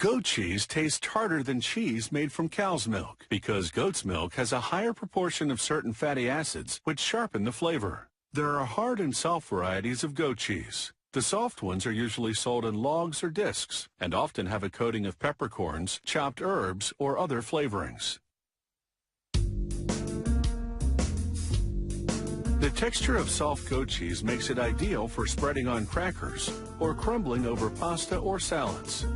Goat cheese tastes harder than cheese made from cow's milk because goat's milk has a higher proportion of certain fatty acids which sharpen the flavor. There are hard and soft varieties of goat cheese. The soft ones are usually sold in logs or discs and often have a coating of peppercorns, chopped herbs, or other flavorings. The texture of soft goat cheese makes it ideal for spreading on crackers or crumbling over pasta or salads.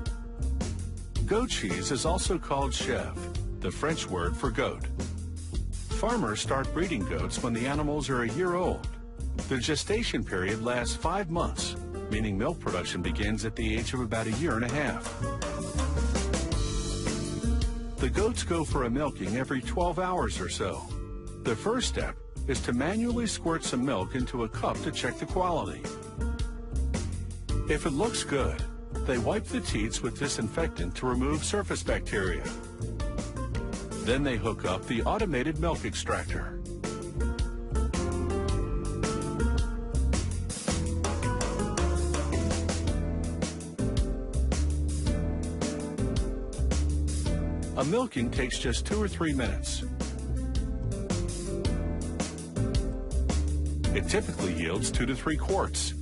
Goat cheese is also called chèvre, the French word for goat. Farmers start breeding goats when the animals are a year old. The gestation period lasts 5 months, meaning milk production begins at the age of about a year and a half. The goats go for a milking every 12 hours or so. The first step is to manually squirt some milk into a cup to check the quality. If it looks good, they wipe the teats with disinfectant to remove surface bacteria. Then they hook up the automated milk extractor. A milking takes just 2 or 3 minutes. It typically yields 2 to 3 quarts.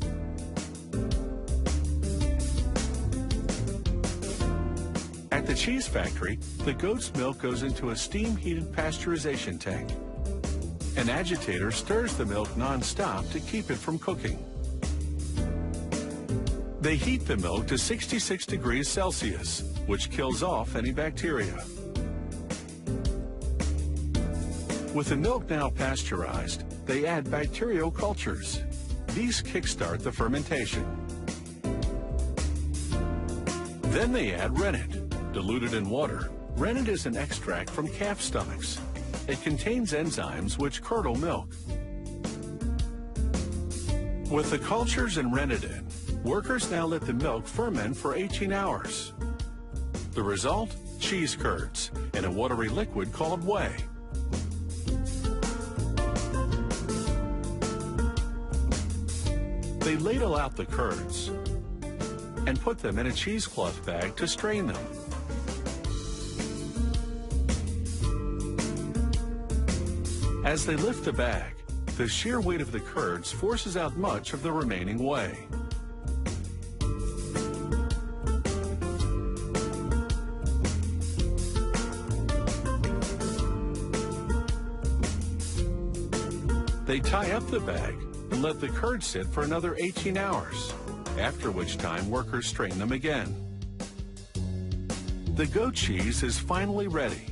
At the cheese factory, the goat's milk goes into a steam-heated pasteurization tank. An agitator stirs the milk non-stop to keep it from cooking. They heat the milk to 66 degrees Celsius, which kills off any bacteria. With the milk now pasteurized, they add bacterial cultures. These kickstart the fermentation. Then they add rennet. Diluted in water, rennet is an extract from calf stomachs. It contains enzymes which curdle milk. With the cultures and rennet in, workers now let the milk ferment for 18 hours. The result? Cheese curds in a watery liquid called whey. They ladle out the curds and put them in a cheesecloth bag to strain them. As they lift the bag, the sheer weight of the curds forces out much of the remaining whey. They tie up the bag and let the curds sit for another 18 hours, after which time workers strain them again. The goat cheese is finally ready.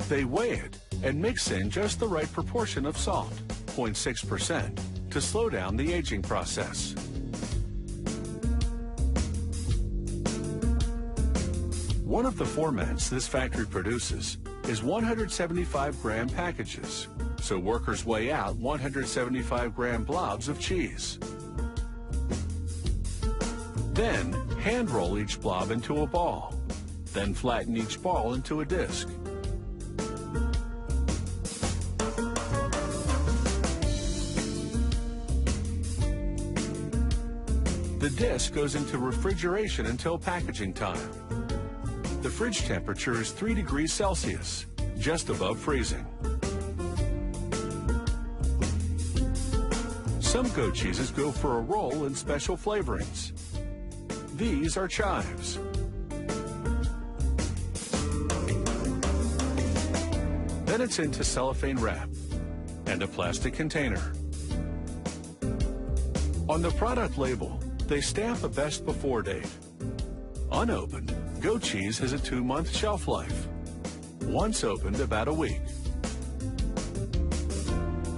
They weigh it and mix in just the right proportion of salt, 0.6%, to slow down the aging process. One of the formats this factory produces is 175-gram packages, so workers weigh out 175-gram blobs of cheese. Then hand roll each blob into a ball, then flatten each ball into a disc. The disc goes into refrigeration until packaging time. The fridge temperature is 3 degrees Celsius, just above freezing. Some goat cheeses go for a roll in special flavorings. These are chives. Then it's into cellophane wrap and a plastic container. On the product label, they stamp a best before date. Unopened, goat cheese has a 2-month shelf life. Once opened, about a week.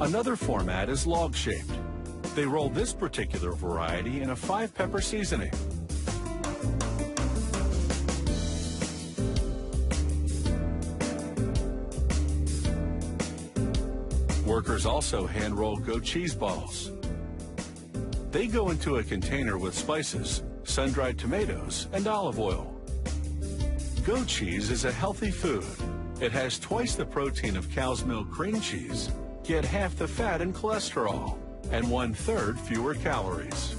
Another format is log-shaped. They roll this particular variety in a 5-pepper seasoning. Workers also hand-roll goat cheese balls. They go into a container with spices, sun-dried tomatoes, and olive oil. Goat cheese is a healthy food. It has twice the protein of cow's milk cream cheese, yet half the fat and cholesterol, and 1/3 fewer calories.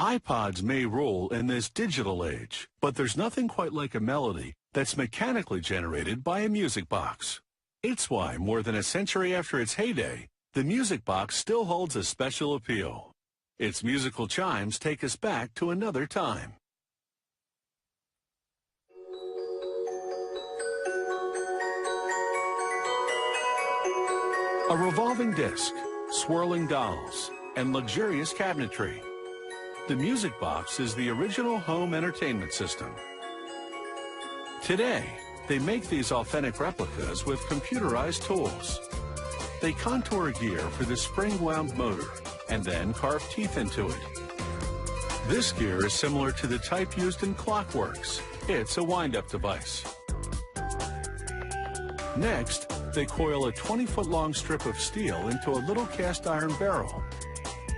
iPods may rule in this digital age, but there's nothing quite like a melody that's mechanically generated by a music box. It's why, more than a century after its heyday, the music box still holds a special appeal. Its musical chimes take us back to another time. A revolving disc, swirling dolls, and luxurious cabinetry. The music box is the original home entertainment system. Today, they make these authentic replicas with computerized tools. They contour gear for the spring-wound motor and then carve teeth into it. This gear is similar to the type used in clockworks. It's a wind-up device. Next, they coil a 20-foot-long strip of steel into a little cast-iron barrel.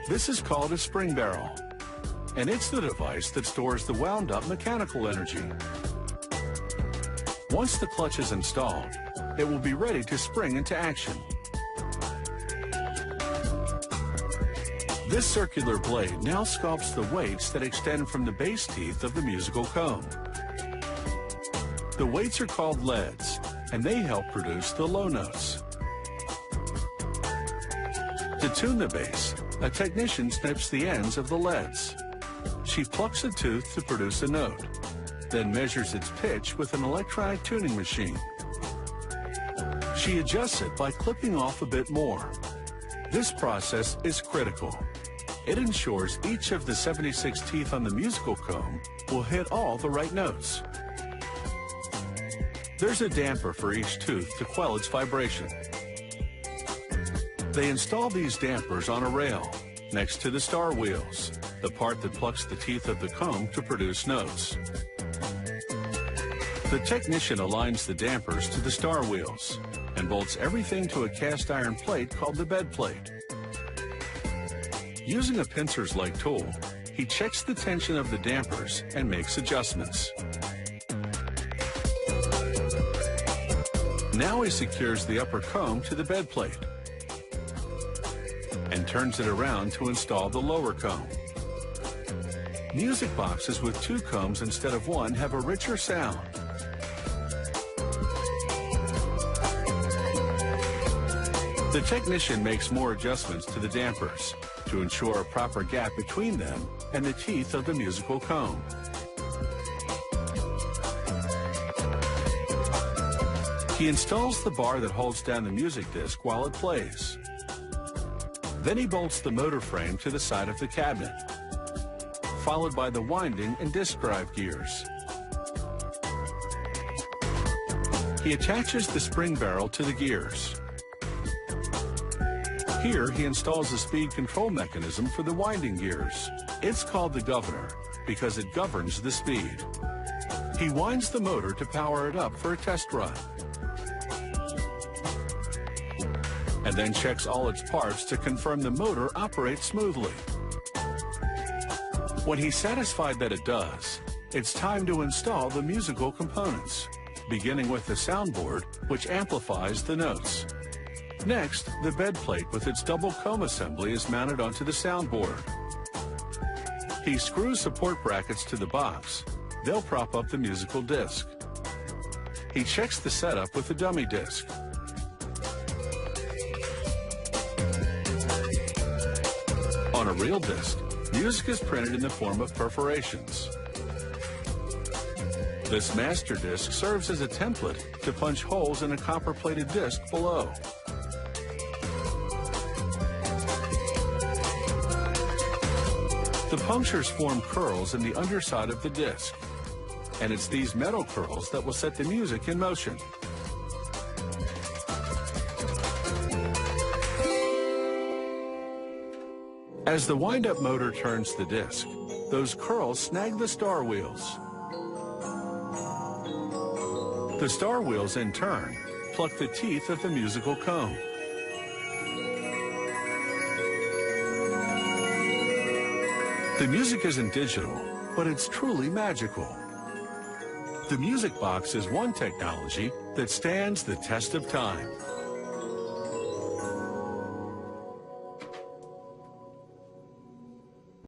This is called a spring barrel, and it's the device that stores the wound-up mechanical energy. Once the clutch is installed, it will be ready to spring into action. This circular blade now sculpts the weights that extend from the base teeth of the musical comb. The weights are called leads, and they help produce the low notes. To tune the bass, a technician snips the ends of the leads. She plucks a tooth to produce a note, then measures its pitch with an electronic tuning machine. She adjusts it by clipping off a bit more. This process is critical. It ensures each of the 76 teeth on the musical comb will hit all the right notes. There's a damper for each tooth to quell its vibration. They install these dampers on a rail next to the star wheels, the part that plucks the teeth of the comb to produce notes. The technician aligns the dampers to the star wheels and bolts everything to a cast iron plate called the bed plate. Using a pincers-like tool, he checks the tension of the dampers and makes adjustments. Now he secures the upper comb to the bed plate and turns it around to install the lower comb. Music boxes with two combs instead of one have a richer sound. The technician makes more adjustments to the dampers to ensure a proper gap between them and the teeth of the musical comb. He installs the bar that holds down the music disc while it plays. Then he bolts the motor frame to the side of the cabinet, followed by the winding and disc drive gears. He attaches the spring barrel to the gears. Here, he installs a speed control mechanism for the winding gears. It's called the governor because it governs the speed. He winds the motor to power it up for a test run, and then checks all its parts to confirm the motor operates smoothly. When he's satisfied that it does, it's time to install the musical components, beginning with the soundboard, which amplifies the notes. Next, the bed plate with its double comb assembly is mounted onto the soundboard. He screws support brackets to the box. They'll prop up the musical disc. He checks the setup with the dummy disc. On a real disc, music is printed in the form of perforations. This master disc serves as a template to punch holes in a copper-plated disc below. The punctures form curls in the underside of the disc, and it's these metal curls that will set the music in motion. As the wind-up motor turns the disc, those curls snag the star wheels. The star wheels, in turn, pluck the teeth of the musical comb. The music isn't digital, but it's truly magical. The music box is one technology that stands the test of time.